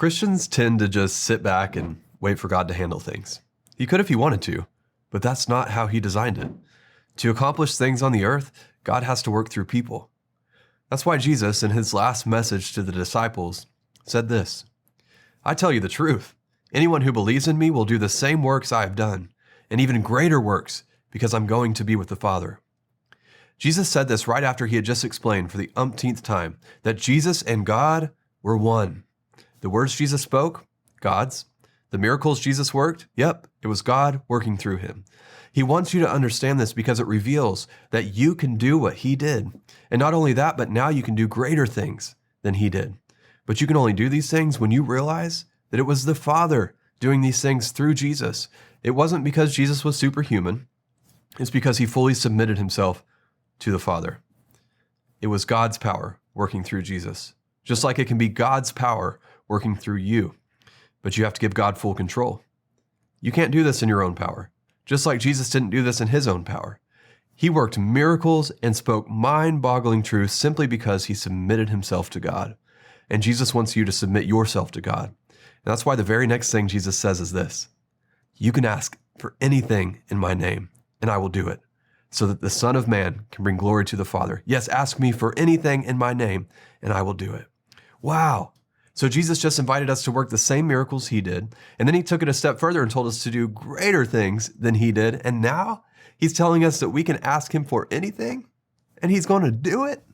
Christians tend to just sit back and wait for God to handle things. He could if he wanted to, but that's not how he designed it. To accomplish things on the earth, God has to work through people. That's why Jesus, in his last message to the disciples, said this, "I tell you the truth. Anyone who believes in me will do the same works I have done, and even greater works, because I'm going to be with the Father." Jesus said this right after he had just explained for the umpteenth time that Jesus and God were one. The words Jesus spoke, God's. The miracles Jesus worked, yep, it was God working through him. He wants you to understand this because it reveals that you can do what he did. And not only that, but now you can do greater things than he did. But you can only do these things when you realize that it was the Father doing these things through Jesus. It wasn't because Jesus was superhuman. It's because he fully submitted himself to the Father. It was God's power working through Jesus, just like it can be God's power working through you. But you have to give God full control. You can't do this in your own power, just like Jesus didn't do this in his own power. He worked miracles and spoke mind-boggling truths simply because he submitted himself to God. And Jesus wants you to submit yourself to God. And that's why the very next thing Jesus says is this: "You can ask for anything in my name, and I will do it, so that the Son of Man can bring glory to the Father. Yes, ask me for anything in my name, and I will do it." Wow. So Jesus just invited us to work the same miracles he did, and then he took it a step further and told us to do greater things than he did, and now he's telling us that we can ask him for anything, and he's going to do it?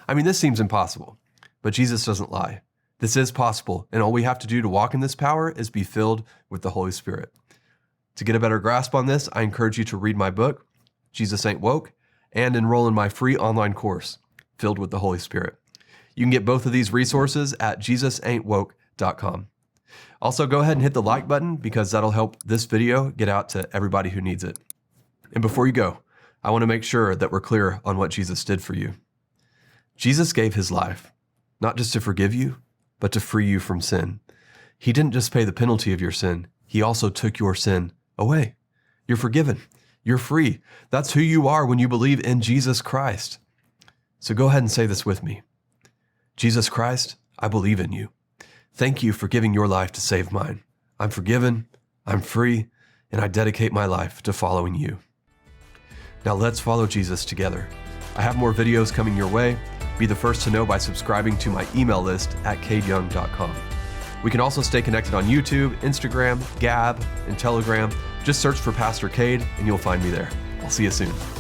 I mean, this seems impossible, but Jesus doesn't lie. This is possible, and all we have to do to walk in this power is be filled with the Holy Spirit. To get a better grasp on this, I encourage you to read my book, Jesus Ain't Woke, and enroll in my free online course, Filled with the Holy Spirit. You can get both of these resources at jesusaintwoke.com. Also, go ahead and hit the like button because that'll help this video get out to everybody who needs it. And before you go, I want to make sure that we're clear on what Jesus did for you. Jesus gave his life, not just to forgive you, but to free you from sin. He didn't just pay the penalty of your sin, he also took your sin away. You're forgiven. You're free. That's who you are when you believe in Jesus Christ. So go ahead and say this with me. Jesus Christ, I believe in you. Thank you for giving your life to save mine. I'm forgiven, I'm free, and I dedicate my life to following you. Now let's follow Jesus together. I have more videos coming your way. Be the first to know by subscribing to my email list at cadeyoung.com. We can also stay connected on YouTube, Instagram, Gab, and Telegram. Just search for Pastor Cade and you'll find me there. I'll see you soon.